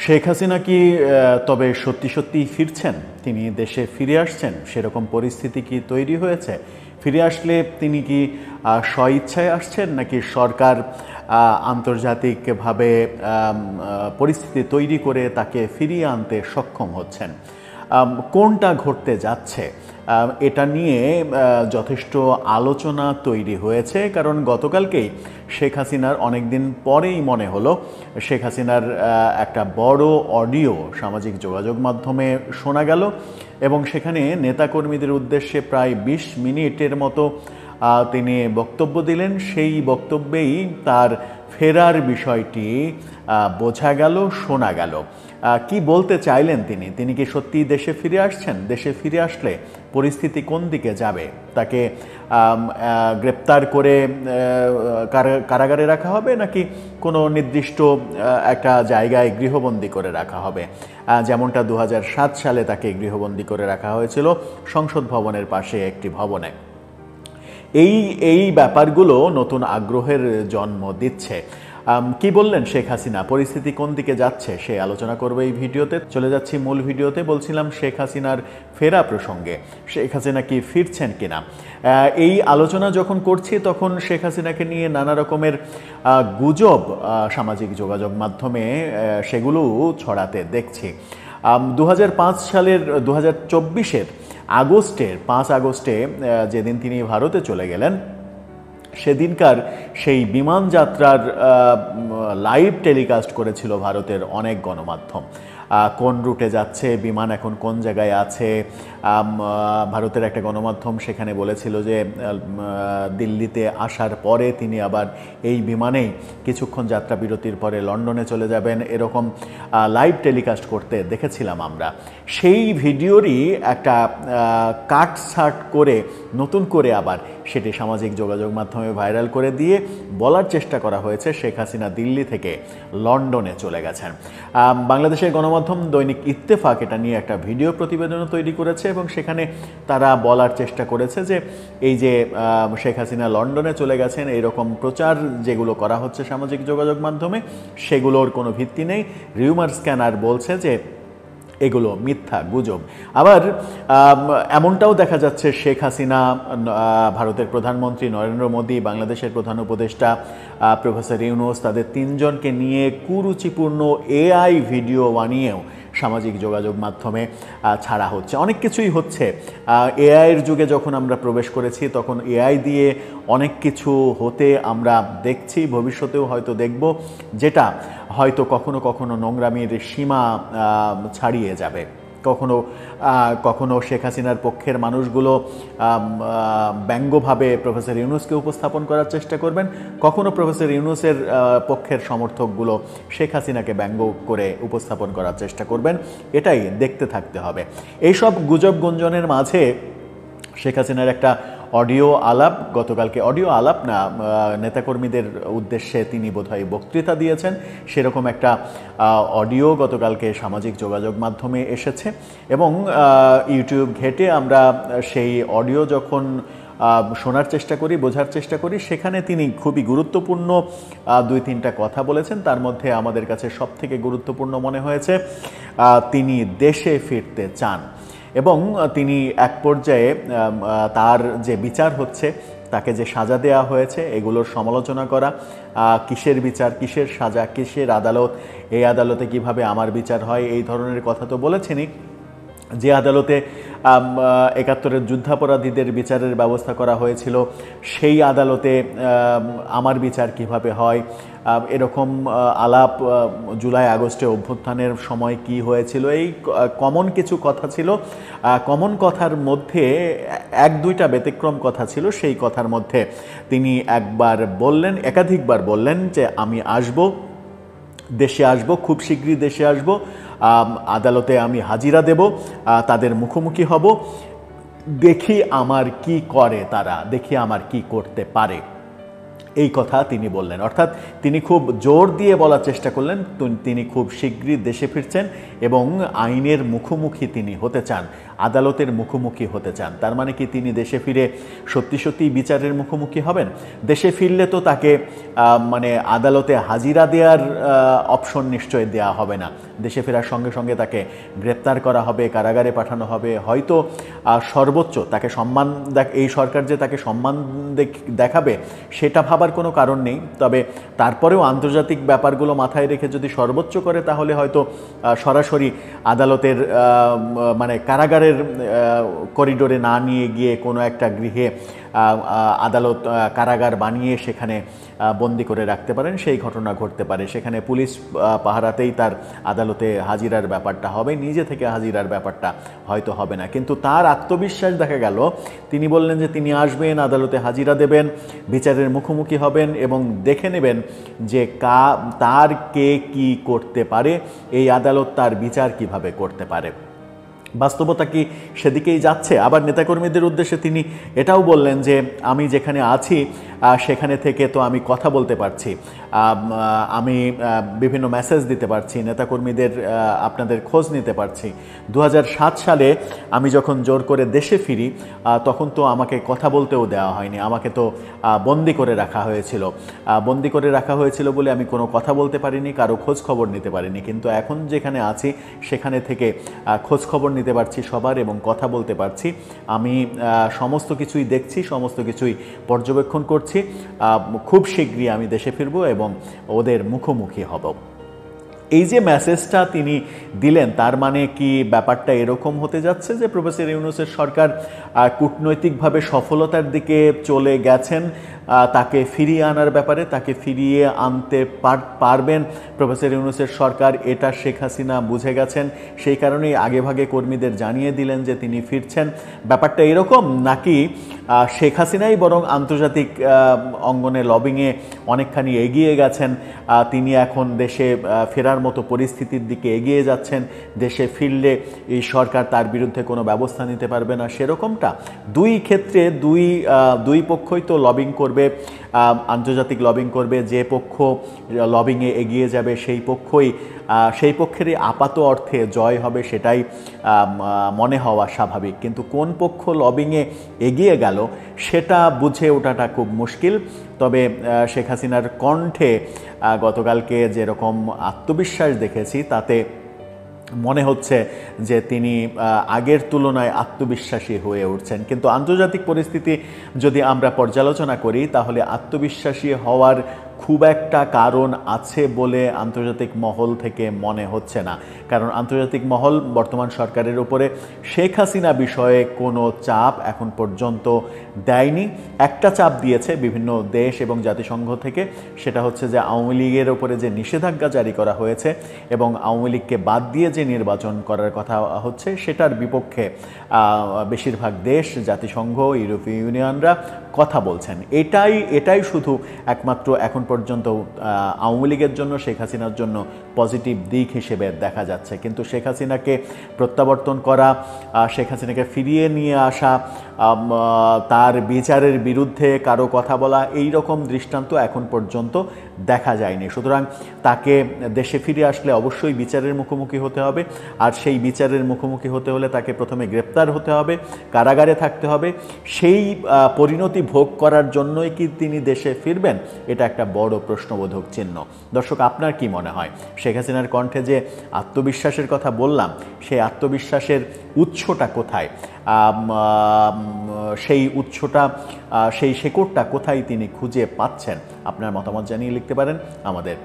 শেখ হাসিনা কি তবে সত্যি সত্যিই ফিরছেন? তিনি দেশে ফিরে আসছেন? সেরকম পরিস্থিতি কি তৈরি হয়েছে? ফিরে আসলে তিনি কি স্বইচ্ছায় আসছেন, নাকি সরকার আন্তর্জাতিকভাবে পরিস্থিতি তৈরি করে তাকে ফিরিয়ে আনতে সক্ষম হচ্ছেন? কোনটা ঘটতে যাচ্ছে এটা নিয়ে যথেষ্ট আলোচনা তৈরি হয়েছে। কারণ গতকালকেই শেখ হাসিনার অনেক দিন পরেই মনে হলো শেখ হাসিনার একটা বড় অডিও সামাজিক যোগাযোগ মাধ্যমে শোনা গেল এবং সেখানে নেতাকর্মীদের উদ্দেশ্যে প্রায় ২০ মিনিটের মতো তিনি বক্তব্য দিলেন। সেই বক্তব্যেই তার ফেরার বিষয়টি বোঝা গেল, শোনা গেল। কি বলতে চাইলেন তিনি কি সত্যি দেশে ফিরে আসছেন? দেশে ফিরে আসলে পরিস্থিতি কোন দিকে যাবে? তাকে গ্রেপ্তার করে কারাগারে রাখা হবে, নাকি কোনো নির্দিষ্ট একটা জায়গায় গৃহবন্দী করে রাখা হবে, যেমনটা ২০০৭ সালে তাকে গৃহবন্দী করে রাখা হয়েছিল সংসদ ভবনের পাশে একটি ভবনে? এই ব্যাপারগুলো নতুন আগ্রহের জন্ম দিচ্ছে। কি বললেন শেখ হাসিনা, পরিস্থিতি কোন দিকে যাচ্ছে সে আলোচনা করবে এই ভিডিওতে। চলে যাচ্ছি মূল ভিডিওতে। বলছিলাম শেখ হাসিনার ফেরা প্রসঙ্গে, শেখ হাসিনা কি ফিরছেন কিনা এই আলোচনা যখন করছি তখন শেখ হাসিনাকে নিয়ে নানা রকমের গুজব সামাজিক যোগাযোগ মাধ্যমে সেগুলো ছড়াতে দেখছি। ২০০৫ সালের ২০২৪-এর আগস্টের ৫ আগস্টে যেদিন তিনি ভারতে চলে গেলেন, সেদিনকার সেই বিমান যাত্রার লাইভ টেলিকাস্ট করেছিল ভারতের অনেক গণমাধ্যম। কোন রুটে যাচ্ছে বিমান, এখন কোন জায়গায় আছে। ভারতের একটা গণমাধ্যম সেখানে বলেছিল যে দিল্লিতে আসার পরে তিনি আবার এই বিমানেই কিছুক্ষণ যাত্রা বিরতির পরে লন্ডনে চলে যাবেন, এরকম লাইভ টেলিকাস্ট করতে দেখেছিলাম আমরা। সেই ভিডিওরই একটা কাটছাট করে নতুন করে আবার সেটি সামাজিক যোগাযোগ মাধ্যমে ভাইরাল করে দিয়ে বলার চেষ্টা করা হয়েছে শেখ হাসিনা দিল্লি থেকে লন্ডনে চলে গেছেন। বাংলাদেশের গণমাধ্যম দৈনিক ইত্তেফাক এটা নিয়ে একটা ভিডিও প্রতিবেদনও তৈরি করেছে এবং সেখানে তারা বলার চেষ্টা করেছে যে এই যে শেখ হাসিনা লন্ডনে চলে গেছেন, এইরকম প্রচার যেগুলো করা হচ্ছে সামাজিক যোগাযোগ মাধ্যমে সেগুলোর কোনো ভিত্তি নেই। রিউমার স্ক্যানার বলছে যে এগুলো মিথ্যা গুজব। আবার এমনটাও দেখা যাচ্ছে শেখ হাসিনা, ভারতের প্রধানমন্ত্রী নরেন্দ্র মোদী, বাংলাদেশের প্রধান উপদেষ্টা প্রফেসর ইউনূস, তাদের তিনজনকে নিয়ে কুরুচিপূর্ণ এআই ভিডিও বানিয়েও সামাজিক যোগাযোগ মাধ্যমে ছাড়া হচ্ছে। অনেক কিছুই হচ্ছে। এআইয়ের যুগে যখন আমরা প্রবেশ করেছি তখন এআই দিয়ে অনেক কিছু হতে আমরা দেখছি, ভবিষ্যতেও হয়তো দেখব, যেটা হয়তো কখনো কখনো নোংরামির সীমা ছাড়িয়ে যাবে। কখনো শেখ হাসিনার পক্ষের মানুষগুলো ব্যঙ্গভাবে প্রফেসর ইউনূসকে উপস্থাপন করার চেষ্টা করবেন, কখনো প্রফেসর ইউনূসের পক্ষের সমর্থকগুলো শেখ হাসিনাকে ব্যঙ্গ করে উপস্থাপন করার চেষ্টা করবেন। এটাই দেখতে থাকতে হবে। এইসব গুজব গুঞ্জনের মাঝে শেখ হাসিনার একটা অডিও আলাপ, গতকালকে অডিও আলাপ না, নেতাকর্মীদের উদ্দেশ্যে তিনি বোধহয় বক্তৃতা দিয়েছেন, সেরকম একটা অডিও গতকালকে সামাজিক যোগাযোগ মাধ্যমে এসেছে এবং ইউটিউব ঘেটে আমরা সেই অডিও যখন শোনার চেষ্টা করি, বোঝার চেষ্টা করি, সেখানে তিনি খুবই গুরুত্বপূর্ণ ২-৩টা কথা বলেছেন। তার মধ্যে আমাদের কাছে সবথেকে গুরুত্বপূর্ণ মনে হয়েছে তিনি দেশে ফিরতে চান এবং তিনি এক পর্যায়ে তার যে বিচার হচ্ছে, তাকে যে সাজা দেওয়া হয়েছে, এগুলোর সমালোচনা করা। কিসের বিচার, কিসের সাজা, কিসের আদালত, এই আদালতে কিভাবে আমার বিচার হয়, এই ধরনের কথা তো বলেছেনই। যে আদালতে ৭১-এর যুদ্ধাপরাধীদের বিচারের ব্যবস্থা করা হয়েছিল, সেই আদালতে আমার বিচার কিভাবে হয়, এরকম আলাপ। জুলাই আগস্টে অভ্যুত্থানের সময় কি হয়েছিল, এই কমন কিছু কথা ছিল। কমন কথার মধ্যে ১-২টা ব্যতিক্রম কথা ছিল। সেই কথার মধ্যে তিনি একাধিকবার বললেন যে আমি দেশে আসব, খুব শীঘ্রই দেশে আসব, আদালতে আমি হাজিরা দেব, তাদের মুখোমুখি হব, দেখি আমার কি করে তারা, দেখি আমার কি করতে পারে, এই কথা তিনি বললেন। অর্থাৎ তিনি খুব জোর দিয়ে বলার চেষ্টা করলেন তিনি খুব শীঘ্রই দেশে ফিরছেন এবং আইনের মুখোমুখি তিনি হতে চান। আদালতের মুখোমুখি হতে চান। তার মানে কি তিনি দেশে ফিরে সত্যি সত্যিই বিচারের মুখোমুখি হবেন? দেশে ফিরলে তো তাকে মানে আদালতে হাজিরা দেওয়ার অপশন নিশ্চয়ই দেওয়া হবে না। দেশে ফেরার সঙ্গে সঙ্গে তাকে গ্রেপ্তার করা হবে, কারাগারে পাঠানো হবে, হয়তো সর্বোচ্চ তাকে সম্মান, এই সরকার যে তাকে সম্মান দেখাবে সেটা ভাবার কোনো কারণ নেই। তবে তারপরেও আন্তর্জাতিক ব্যাপারগুলো মাথায় রেখে যদি সর্বোচ্চ করে তাহলে হয়তো সরাসরি আদালতের মানে কারাগারের করিডোরে না নিয়ে গিয়ে কোনো একটা গৃহে আদালত কারাগার বানিয়ে সেখানে বন্দি করে রাখতে পারেন, সেই ঘটনা ঘটতে পারে। সেখানে পুলিশ পাহারাতেই তার আদালতে হাজিরার ব্যাপারটা হবে, নিজে থেকে হাজিরার ব্যাপারটা হয়তো হবে না। কিন্তু তার আত্মবিশ্বাস দেখা গেল, তিনি বললেন যে তিনি আসবেন, আদালতে হাজিরা দেবেন, বিচারের মুখোমুখি হবেন এবং দেখে নেবেন যে তার কে কি করতে পারে, এই আদালত তার বিচার কিভাবে করতে পারে। বাস্তবতা কি সেদিকেই যাচ্ছে? আবার নেতাকর্মীদের উদ্দেশ্যে তিনি এটাও বললেন যে আমি যেখানে আছি সেখানে থেকে তো আমি কথা বলতে পারছি, আমি বিভিন্ন মেসেজ দিতে পারছি, নেতাকর্মীদের আপনাদের খোঁজ নিতে পারছি। 2007 সালে আমি যখন জোর করে দেশে ফিরি তখন তো আমাকে কথা বলতেও দেওয়া হয়নি, আমাকে তো বন্দি করে রাখা হয়েছিল। বন্দি করে রাখা হয়েছিল বলে আমি কোনো কথা বলতে পারিনি, কারো খোঁজ খবর নিতে পারিনি। কিন্তু এখন যেখানে আছি সেখানে থেকে খোঁজ খবর নিতে পারছি সবার এবং কথা বলতে পারছি। আমি সমস্ত কিছুই দেখছি, সমস্ত কিছুই পর্যবেক্ষণ করছি। খুব শীঘ্রই আমি দেশে ফিরব এবং ওদের মুখোমুখি হব। এই যে মেসেজটা তিনি দিলেন, তার মানে কি ব্যাপারটা এরকম হতে যাচ্ছে যে প্রফেসর ইউনূসের সরকার কূটনৈতিকভাবে সফলতার দিকে চলে গেছেন, তাকে ফিরিয়ে আনার ব্যাপারে, তাকে ফিরিয়ে আনতে পারবেন প্রফেসর ইউনূসের সরকার, এটা শেখ হাসিনা বুঝে গেছেন, সেই কারণেই আগেভাগে কর্মীদের জানিয়ে দিলেন যে তিনি ফিরছেন? ব্যাপারটা এরকম, নাকি শেখ হাসিনাই বরং আন্তর্জাতিক অঙ্গনে লবিংয়ে অনেকখানি এগিয়ে গেছেন, তিনি এখন দেশে ফেরার মতো পরিস্থিতির দিকে এগিয়ে যাচ্ছেন, দেশে ফিরলে এই সরকার তার বিরুদ্ধে কোনো ব্যবস্থা নিতে পারবে না, সেরকমটা? দুই ক্ষেত্রে দুই পক্ষই তো লবিং করবে, আন্তর্জাতিক লবিং করবে। যে পক্ষ লবিংয়ে এগিয়ে যাবে সেই পক্ষেরই আপাত অর্থে জয় হবে, সেটাই মনে হওয়া স্বাভাবিক। কিন্তু কোন পক্ষ লবিংয়ে এগিয়ে গেল সেটা বুঝে ওঠাটা খুব মুশকিল। তবে শেখ হাসিনার কণ্ঠে গতকালকে যেরকম আত্মবিশ্বাস দেখেছি, তাতে মনে হচ্ছে যে তিনি আগের তুলনায় আত্মবিশ্বাসী হয়ে উঠছেন। কিন্তু আন্তর্জাতিক পরিস্থিতি যদি আমরা পর্যালোচনা করি তাহলে আত্মবিশ্বাসী হওয়ার খুব একটা কারণ আছে বলে আন্তর্জাতিক মহল থেকে মনে হচ্ছে না। কারণ আন্তর্জাতিক মহল বর্তমান সরকারের উপরে শেখ হাসিনা বিষয়ে কোনো চাপ এখন পর্যন্ত দেয়নি। একটা চাপ দিয়েছে বিভিন্ন দেশ এবং জাতিসংঘ থেকে, সেটা হচ্ছে যে আওয়ামী লীগের উপরে যে নিষেধাজ্ঞা জারি করা হয়েছে এবং আওয়ামী লীগকে বাদ দিয়ে যে নির্বাচন করার কথা হচ্ছে সেটার বিপক্ষে বেশিরভাগ দেশ, জাতিসংঘ, ইউরোপীয় ইউনিয়নরা কথা বলছেন। এটাই শুধু একমাত্র এখন পর্যন্ত আওয়ামী লীগের জন্য, শেখ হাসিনার জন্য পজিটিভ দিক হিসেবে দেখা যাচ্ছে। কিন্তু শেখ হাসিনাকে প্রত্যাবর্তন করা, শেখ হাসিনাকে ফিরিয়ে নিয়ে আসা, তার বিচারের বিরুদ্ধে কারো কথা বলা, এই রকম দৃষ্টান্ত এখন পর্যন্ত দেখা যায়নি। সুতরাং তাকে দেশে ফিরে আসলে অবশ্যই বিচারের মুখোমুখি হতে হবে, আর সেই বিচারের মুখোমুখি হতে হলে তাকে প্রথমে গ্রেপ্তার হতে হবে, কারাগারে থাকতে হবে। সেই পরিণতি ভোগ করার জন্যই কি তিনি দেশে ফিরবেন? এটা একটা বড় প্রশ্নবোধক চিহ্ন। দর্শক, আপনার কি মনে হয়? শেখ হাসিনার কণ্ঠে যে আত্মবিশ্বাসের কথা বললাম, সেই আত্মবিশ্বাসের উৎসটা কোথায়? সেই উৎসটা, সেই শেকড়টা কোথায় তিনি খুঁজে পাচ্ছেন? আপনার মতামত জানিয়ে লিখতে পারেন আমাদের